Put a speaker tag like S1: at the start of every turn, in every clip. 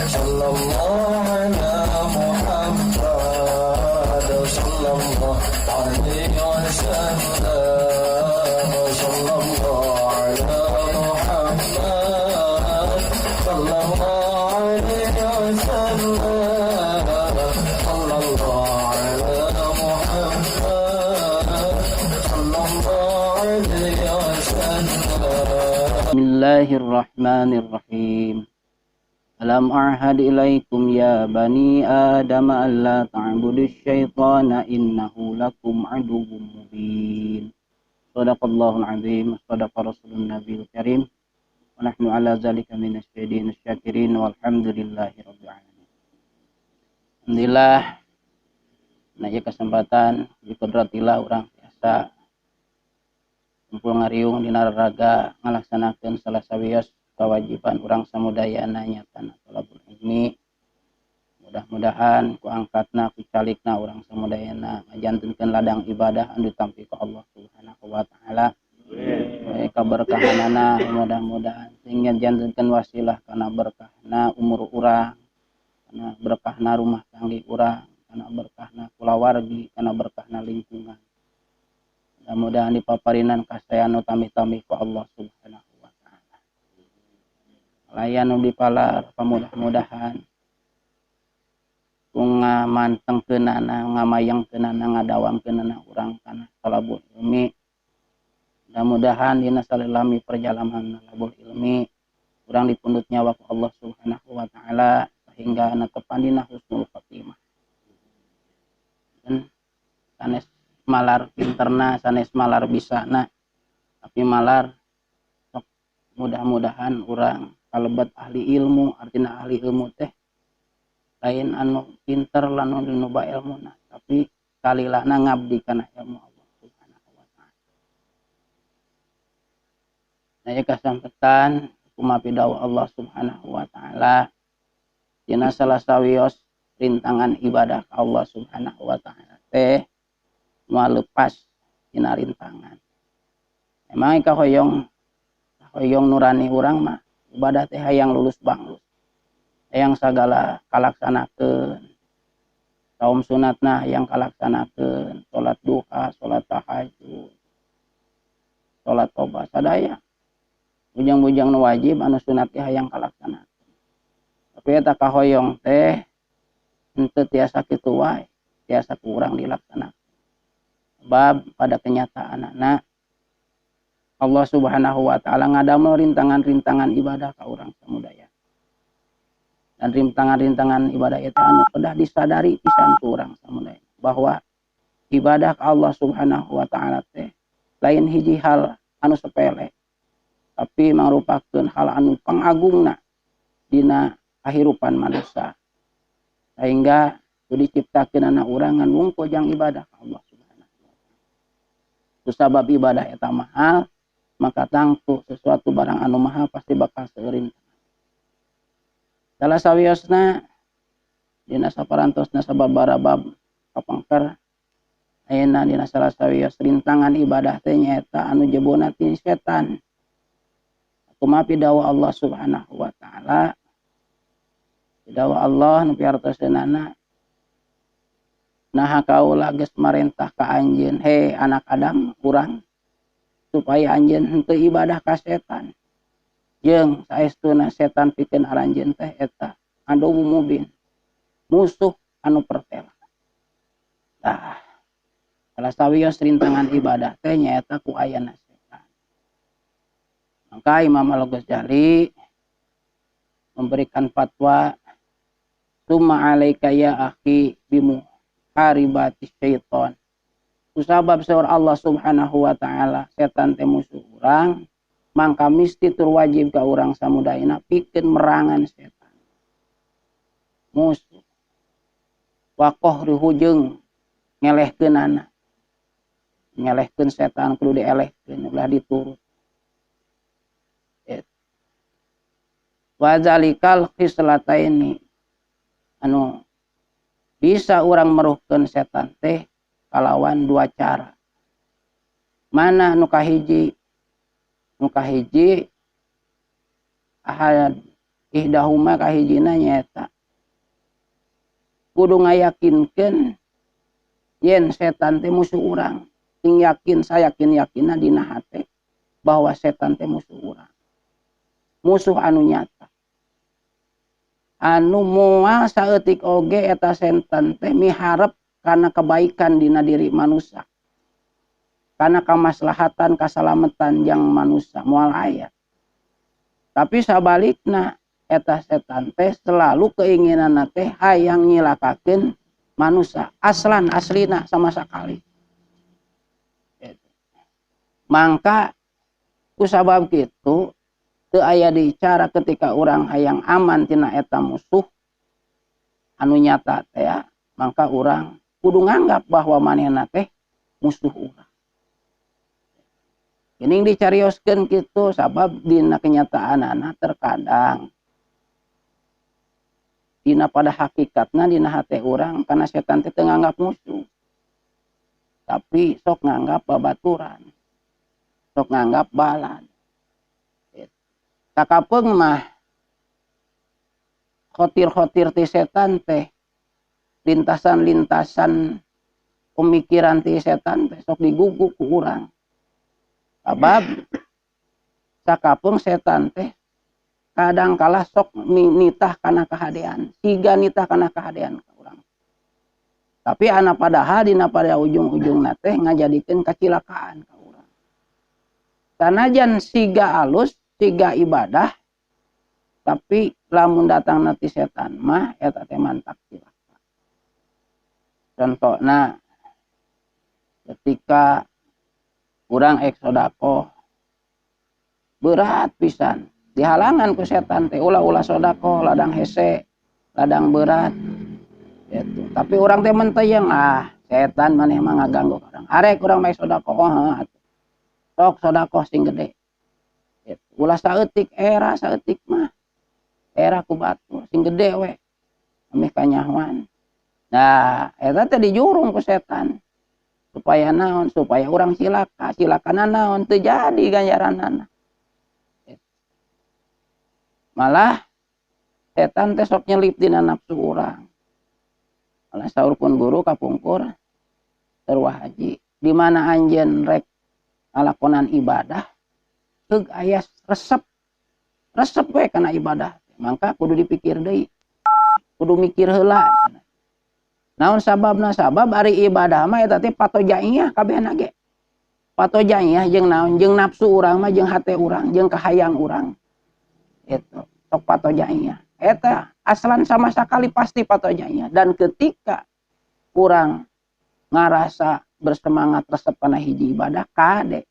S1: sallallahu ala Muhammad sallallahu alaihi wasallam sallallahu ala Muhammad sallallahu alaihi wasallam sallallahu ala Muhammad sallallahu alaihi wasallam.
S2: Bismillahirrahmanirrahim. Alam a'had ilaikum ya bani Adam alla ta'budu syaitana innahu lakum aduwwum mubin. Shadaqallahul azim, shadaqa rasulun nabiyil karim. Wa nahnu ala zalika minasyahidin syakirin walhamdulillahi rabbil alamin. Alhamdulillah, nah ya kesempatan dikudratillah orang biasa kumpul ngariung dina raga ngalaksanakeun salah sawios kewajiban orang samudayana nyatana thalabul ilmi. Mudah-mudahan ku angkatna ku calikna orang samudayana ngajantenkeun ladang ibadah anu tampi ka Allah Subhanahu wa taala. Bae kaberkahanana mudah-mudahan sehingga jantenkeun wasilah kana berkahna umur urang, kana berkahna rumah tangga urang, kana berkahna kulawargi, kana berkahna lingkungan. Mudah-mudahan dipaparinan kasayan utami-tami ku Allah Subhanahu wa taala. Layan nu dipalar pamudah-mudahan ku ngamantengkeunana, ngamayangkeunana, ngadawamkeunana urang kana thalabul ilmi. Mudah-mudahan dina salilami perjalanan thalabul ilmi urang dipundut nyawa ku Allah Subhanahu wa taala sehingga netepan dina husnul khotimah. Dan sanes malar pinterna, sanes malar bisana, tapi malar sok mudah-mudahan urang kalebet ahli ilmu. Artina ahli ilmu teh lain anu pinter lan anu nuba ilmuna, tapi kalilana ngabdi kana ilmu Allah Subhanahu wa taala. Nah ya kasampetan kumaha dawa Allah Subhanahu wa taala dina salah sawios rintangan ibadah ka Allah Subhanahu wa taala teh mau lepas dina rintangan. Emang kahoyong nurani urang mah ibadah teh hayang lulus banglus, hayang sagala kalaksanakeun. Saum sunatna hayang kalaksanakeun, salat duha, salat tahajud, salat tobat sadaya. Bujang-bujang nu wajib anu sunat teh hayang kalaksanakeun. Tapi eta kahoyong teh henteu tiasa kitu wae, tiasa kurang dilaksanakeun. Bab pada kenyataan anak Allah Subhanahu wa taala ngadamel rintangan-rintangan ibadah ka urang samudaya. Dan rintangan-rintangan ibadah itu anu kedah disadari pisan ku urang samudaya bahwa ibadah ka Allah Subhanahu wa taala teh lain hiji hal anu sepele, tapi mangrupakeun hal anu pangagungna dina kahirupan manusia. Sehingga diciptakeun anak urang ngan wungkul jang ibadah ka Allah. Sabab ibadah eta mahal, maka tangtu sesuatu barang anu mahal pasti bakal seurin. Salah sawiosna dina saparantosna sababaraha bab kapangker ayeuna dina salah sawios rintangan ibadah teh nyaeta anu jebona ti setan. Kumaha pidawa Allah Subhanahu wa taala. Pidawa Allah nu piartoseunana nah kaula geus marentah ka anjeun, he anak Adam urang, supaya anjeun henteu ibadah ka setan. Jeung saestuna setan pikeun aranjeun teh eta aduwwum mubin, musuh anu pertela. Tah, salah sawios rintangan ibadah teh nyaeta ku ayana setan. Maka Imam Al-Ghazali memberikan fatwa, "Summa 'alaika ya akhi bimu haribati syaitan." Kusabab saur Allah Subhanahu wa taala setan teh musuh urang, mangka misti tur wajib ka urang samudayana pikeun merangan setan. Musuh. Wa qahruhu jeung ngelehkeunana. Ngelehkeun setan kudu dielehkeun ulah diturut. Wa zalikal khislataini anu bisa urang meruhkeun setan teh kalawan dua cara. Mana nu kahiji? Nu kahiji ahad ihdahuma kahijina nyaeta kudu ngayakinkeun yen setan teh musuh urang. Sing yakin sayakin-yakinna dina hate bahwa setan teh musuh urang. Musuh anu nyata. Anu moal saeutik oge eta setan teh miharep kana kebaikan dina diri manusia. Kana kamaslahatan kasalamatan yang manusia moal aya. Tapi sabalikna eta setan teh selalu keinginanna teh hayang nyilakakeun manusia aslan aslina sama sekali. Mangka kusabab kitu teu aya dicara ketika urang hayang aman tina eta musuh anu nyata teh ya, mangka urang kudu nganggap bahwa manehna teh musuh urang. Geuning dicarioskeun kitu sabab dina kenyataanana terkadang dina pada hakikatna dina hate urang kana setan teh teu nganggap musuh. Tapi sok nganggap babaturan. Sok nganggap balan. Sakapeung mah khotir-khotir ti setan teh lintasan-lintasan pemikiran ti setan teh sok diguguk ku urang. Sabab sakapeung setan teh kadang kala sok nitah kana kahadean, siga nitah kana kahadean ka urang. Tapi ana padahal dina pada ujung-ujungna teh ngajadikeun kacilakaan ka urang. Sanajan siga alus, siga ibadah, tapi lamun datang nanti setan mah eta teh mantak cilaka. Contohna ketika urang ek sodako berat pisan dihalangan ku setan teh ulah sodako ladang hese ladang berat gitu. Tapi orang teh menteyeng setan maneh mah ngaganggu orang arek urang mah sodako sok sodako sing gede gitu. Ulah saeutik saeutik mah era ku batu sing gede we ameh kanyahoan. Nah eta teh dijurung ku setan supaya naon supaya orang silakana naon teu jadi ganjaranana. Malah setan teh sok nyelip dina nafsu urang. Malah saurkeun guru kapungkur terwah haji di mana anjeun rek ngalakonan ibadah teug aya resep we kana ibadah mangka kudu dipikir deui kudu mikir heula. Naon sababna sabab ari ibadah mah eta teh patojaiyah kabehna ge. Patojaiyah jeung naon jeung nafsu urang mah jeung hate urang jeung kahayang urang. Itu sok patojaiyah. Eta aslan sama sekali pasti patojaiyah dan ketika urang ngarasa bersemangat resep kana hiji ibadah kade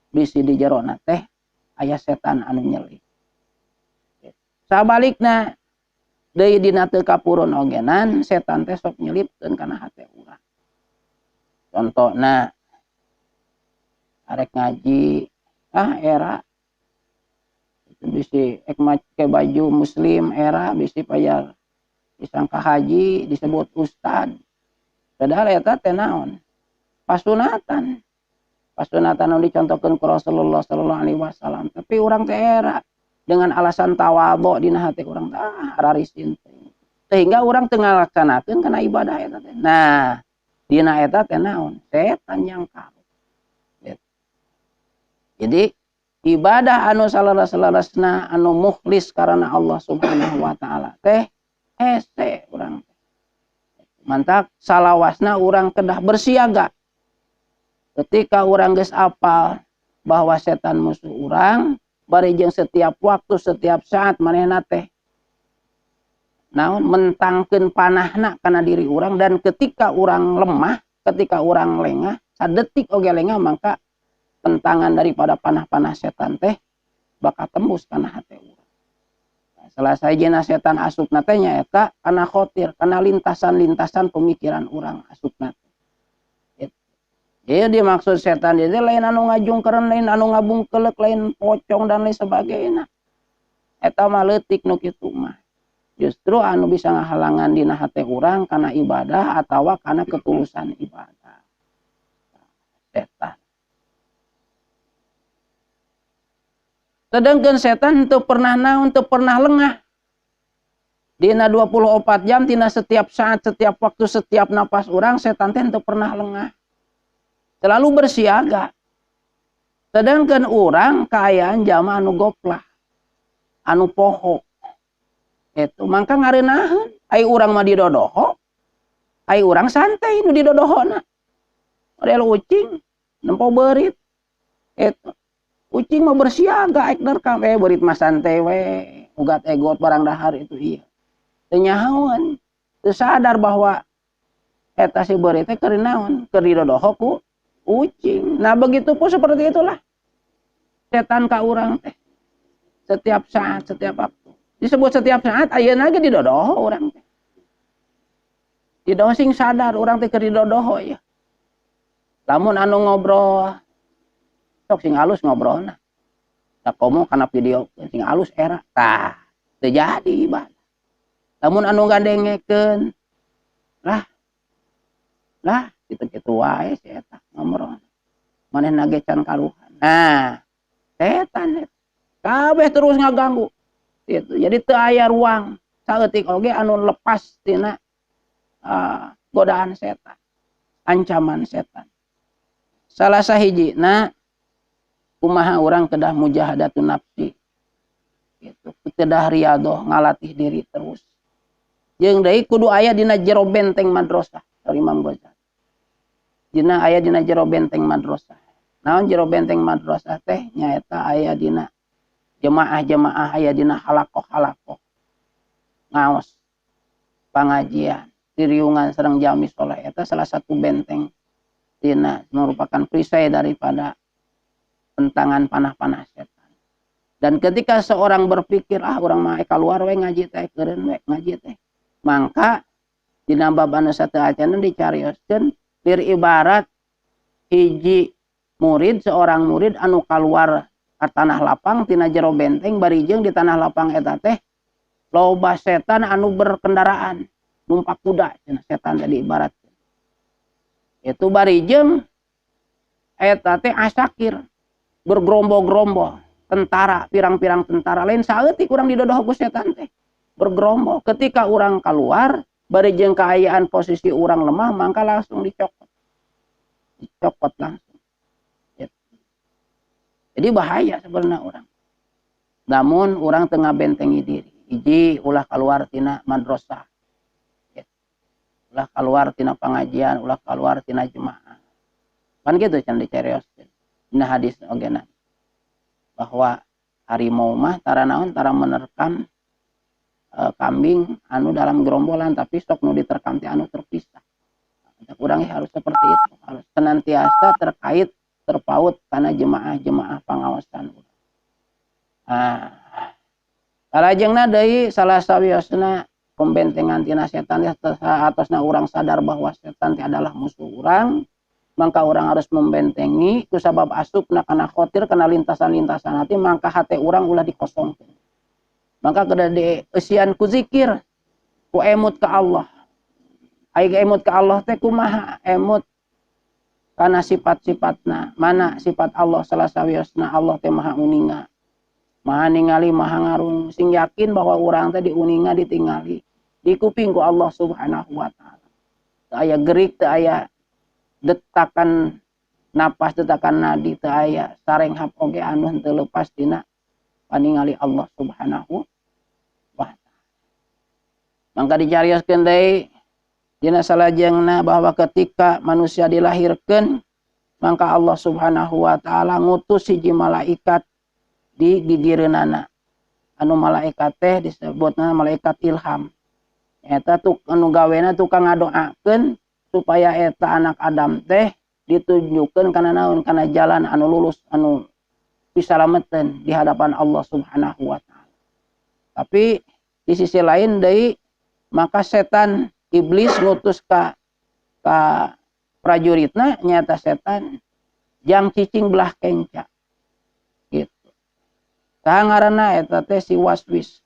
S2: bisi di jerona teh aya setan anu nyelip. Sabalikna deui dina teu kapurun ogenan setan teh sok nyelipkeun kana hate urang. Contona arek ngaji era bisi ek make baju muslim era bisi payar disangka haji disebut ustad. Padahal eta teh naon? Pasunatan anu dicontohkeun ku Rasulullah sallallahu alaihi wasallam. Tapi urang teh era dengan alasan tawadhu dina hati urang rarisin sehingga urang teu ngalaksanakeun kana ibadah eta teh. Nah, dina eta teh naon? Setan yang karu. Jadi ibadah anu salaras-larasna anu mukhlis karena Allah Subhanahu wa taala teh hese urang. Mantap salawasna urang kedah bersiaga. Ketika urang geus apal bahwa setan musuh urang, bari jeung setiap waktu setiap saat manehna teh naon mentangkeun panahna kana diri urang dan ketika urang lemah, ketika urang lengah, sadetik oge lengah maka pentangan daripada panah-panah setan teh bakal tembus kana hate urang. Nah, selesai jena setan asupna teh nyaeta kana khotir, kana lintasan-lintasan pemikiran urang asupna. Ieu dimaksud setan ieu lain anu ngajungkeun, lain anu ngabungkelek, lain pocong dan lain sebagainya. Eta mah leutik nu kitu mah. Justru anu bisa ngahalangan dina hate urang kana ibadah atawa kana ketulusan ibadah. Setan. Sedangkan setan teu pernah naon, teu pernah lengah. Dina 24 jam tina setiap saat, setiap waktu, setiap napas orang setan teh teu pernah lengah. Selalu bersiaga. Sedangkan orang kaayaan jama anu goplah, anu poho. Itu mangka ngareunaheun, ai urang mah didodoho, ai urang santai nu didodohona. Model ucing nempo beurit. Itu ucing mah bersiaga ek nerekam beurit mah santai we, ugat egot barang dahar itu iya. Teu nyahoan, teu sadar bahwa eta si beurit teh keur naon, keur didodoho ku ucing. Nah, begitu pun seperti itulah setan ka urang teh. Setiap saat, setiap waktu. Disebut setiap saat ayeuna ge didodoho urang teh. Didoho sing sadar urang teh keur didodoho ya. Lamun anu ngobrol sok sing alus ngobrolna. Da komo kana video sing alus era. Tah, teu jadi ibadah. Lamun anu gandengekeun lah kitu-kitu wae si eta ngobrol. Manehna ge can kaluhan. Nah, setan eta kabeh terus ngaganggu. Gitu. Jadi teu aya ruang saeutik oge anu lepas tina godaan setan, ancaman setan. Salah sahijina kumaha urang kedah mujahadatun nafsi. Gitu. Kedah riyadhah ngalatih diri terus. Jeung deui kudu aya dina jero benteng madrasah dari Imam Ghazali. Dina aya dina jero benteng madrasah. Naon jero benteng madrasah teh nyaeta aya dina jemaah-jemaah aya dina halakoh-halakoh. Ngaos pangajian, diriungan sareng jami soleh eta salah satu benteng dina merupakan perisai daripada pentangan panah-panah setan. Dan ketika seorang berpikir urang mah keluar we ngaji teh keureun we ngaji teh. Maka dina bab anu sateu acan dicarioskeun lir ibarat hiji murid, seorang murid anu kaluar ka tanah lapang tina jero benteng barijeng di tanah lapang eta teh loba setan anu berkendaraan numpak kuda cenah setan tadi ibarat. Itu barijeng eta teh asakir bergerombol-gerombol tentara, pirang-pirang tentara lain saeutik urang didodoh ku setan teh. Bergerombol. Ketika orang keluar, barijeng kaayaan posisi orang lemah, maka langsung dicokot. Dicokot langsung. Jadi bahaya sebenarnya orang. Namun orang tengah bentengi diri. Iji ulah keluar tina madrasah. Ulah keluar tina pengajian, ulah keluar tina jemaah. Kan gitu can dicarioskeun. Dina hadis ogena. Bahwa harimau mah tara naon tara menerkam kambing anu dalam gerombolan tapi sok nu diterkam teh anu terpisah. Urang harus seperti itu, harus senantiasa terkait terpaut karena jemaah-jemaah pengawasan. Salajengna deui salah sawiosna pembentengan tina setan atasna urang sadar bahwa setan teh adalah musuh urang, maka urang harus membentengi kusabab asupna kana khotir kana lintasan-lintasan hati maka hate urang ulah dikosongkeun. Maka kada dieusian ku zikir, ku emut ka Allah. Ai emut ka Allah teh kumaha emut kana sifat-sifatna. Mana sifat Allah salah sawiosna Allah teh maha uninga. Maha ningali, maha ngarung. Sing yakin bahwa urang teh diuninga ditingali. Dikuping ku Allah Subhanahu wa taala. Teu aya gerik, teu aya detakan napas, detakan nadi, teu aya sarenghap oge anu henteu lepas dina paningali Allah Subhanahu wa ta'ala. Mangka dicarioskeun deui dina salajengna bahwa ketika manusia dilahirkeun maka Allah Subhanahu wa ta'ala ngutus hiji malaikat di gigireunana. Anu malaikat teh disebutna malaikat ilham. Eta anu gawena tukang ngadoakeun supaya eta anak Adam teh ditunjukkeun kana naon, kana jalan anu lurus anu disalametan di hadapan Allah Subhanahu wa ta'ala. Tapi di sisi lain deui maka setan iblis ngutus ka prajuritna nyata setan jang cicing belah kenca. Gitu. Tah ngaranna eta teh si waswis.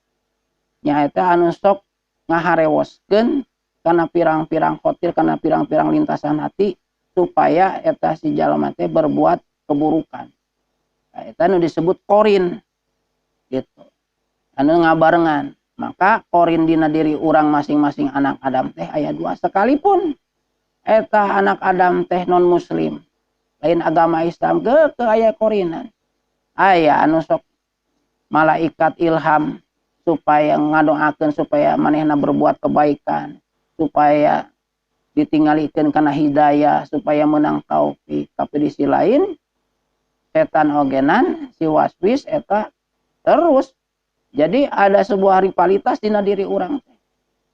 S2: Nya eta anu sok ngaharewoskeun kana pirang-pirang khotir kana pirang-pirang lintasan hati supaya eta si jalma teh berbuat keburukan. Eta anu disebut korin gitu. Anu ngabarengan. Maka korin dina diri orang masing-masing anak Adam teh aya dua, sekalipun eta anak Adam teh non muslim lain agama Islam ke aya korinan aya anu sok malaikat ilham supaya ngadoakeun supaya manehna berbuat kebaikan, supaya ditinggalikeun kana hidayah, supaya menang taufik. Tapi di sisi lain setan ogenan si waswis eta terus. Jadi ada sebuah rivalitas dina diri orang.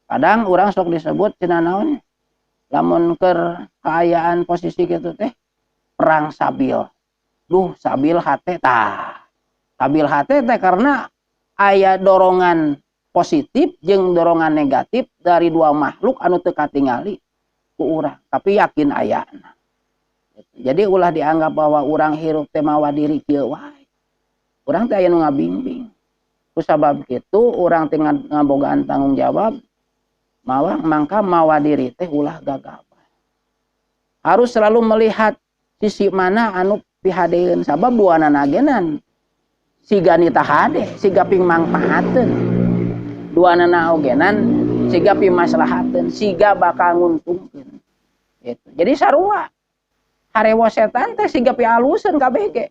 S2: Kadang orang sok disebut cenah naon, lamun keur kaayaan posisi kitu teh perang sabil. Duh, sabil hate tah. Sabil hate teh karena aya dorongan positif jeung dorongan negatif dari dua makhluk anu teu katingali ku urang, tapi yakin ayana. Jadi ulah dianggap bahwa urang hirup teh mawa diri kieu wae. Urang teh aya nu ngabimbing. Ku sabab kitu urang teh ngabogaan tanggung jawab mangka mawa diri teh ulah gagabah. Harus selalu melihat sisi mana anu pihadeun sabab duana nagenan siga nita hade, siga ping mangpahateun. Duanana ogenan siga ping maslahateun, siga bakal nguntungkeun. Gitu. Jadi sarua. Harewa setan teh siga pi aluseun kabeh ge.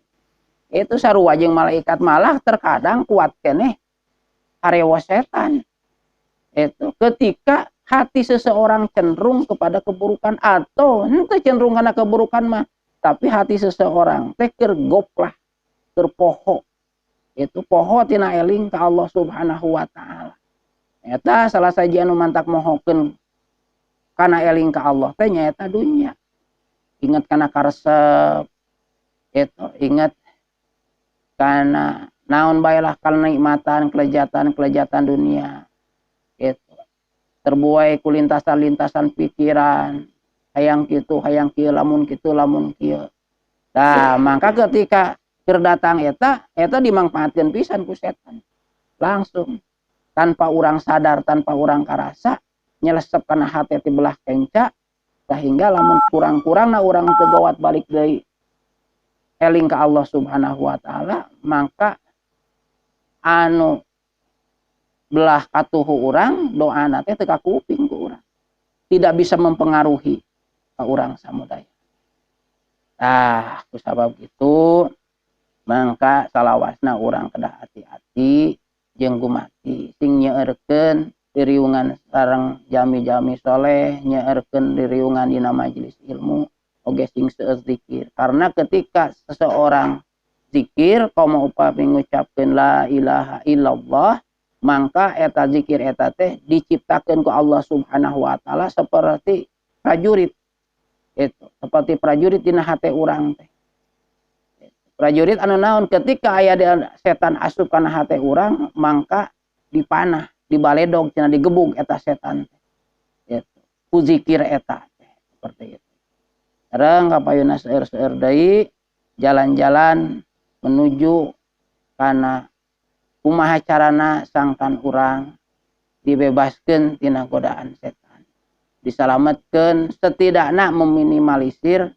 S2: Itu sarua jeung malaikat malah terkadang kuat keneh harewa setan. Itu ketika hati seseorang cenderung kepada keburukan atau henteu cenderung kana keburukan mah, tapi hati seseorang teh keur goplah, keur poho. Itu poho tina eling ka Allah Subhanahu wa taala. Eta salah saja anu mantak mohokeun kana eling ka Allah teh nyaeta dunya. Ingat kana karesep, itu ingat kana naon bae lah kanikmatan, kelejatan dunia. Itu terbuai ku lintasan-lintasan pikiran, hayang kitu, hayang kieu, lamun kitu, lamun kieu. Tah, maka ketika datang eta dimangpaatkeun pisan ku setan. Langsung tanpa urang sadar, tanpa urang karasa nyelesep kana hati ti belah kenca sehingga lamun kurang-kurangna urang teu gawat balik deui eling ka Allah Subhanahu wa taala, maka anu belah katuhu urang doana teh teu ka kuping ku urang. Tidak bisa mempengaruhi ka urang samudaya. Ku sabab kitu mangka salawasna urang kedah hati-hati jeung gumati sing nyeureurkeun diriungan sareng jami-jami soleh, nyeureurkeun diriungan dina majelis ilmu oge sing seueur zikir. Karena ketika seseorang zikir kaum upami ngucapkeun la ilaha illallah, maka eta zikir eta teh diciptakeun ku Allah Subhanahu wa taala seperti prajurit. Itu seperti prajurit dina hate urang teh. Prajurit anu naon ketika aya setan asup kana hate urang, maka dipanah, dibaledog cenah digebug eta setan teh. Gitu. Ku zikir eta teh seperti itu. Sareng kapayuna seueur-seueur deui jalan-jalan menuju kana kumaha carana sangkan urang dibebaskeun tina godaan setan. Disalametkeun setidakna meminimalisir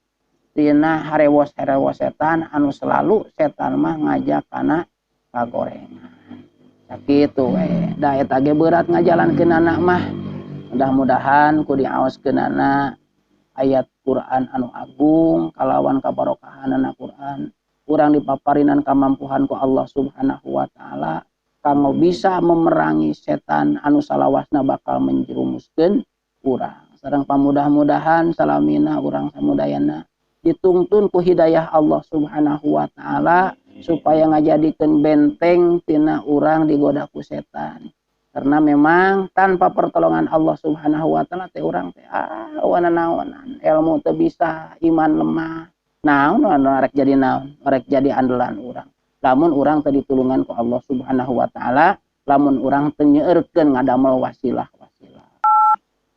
S2: tina harewos setan anu selalu setan mah ngajak kana kagorengan. Sakitu we. Da eta ge berat ngajalankeunana mah. Mudah-mudahan ku diaoskeunana ayat Quran anu agung kalawan kabarokahanana Quran urang dipaparinan kamampuhan ku Allah Subhanahu wa taala kanggo bisa memerangi setan anu salawasna bakal menjerumuskeun urang. Sareng pamudah-mudahan salamina urang samudayana dituntun ku hidayah Allah Subhanahu wa taala supaya ngajadikeun benteng tina urang digoda ku setan. Karena memang tanpa pertolongan Allah Subhanahu wa taala teh urang teh naonan ilmu teu bisa, iman lemah. Naon arek jadi naon? Arek jadi andalan urang. Lamun urang teu ditulungan ku Allah Subhanahu wa taala, lamun urang teu nyeureurkeun ngadamel wasilah-wasilah.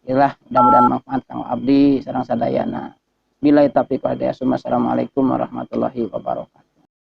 S2: Ilah mudah-mudahan manfaat kanggo abdi sareng sadayana. Billahi taufiq wal hidayah. Assalamualaikum warahmatullahi wabarakatuh.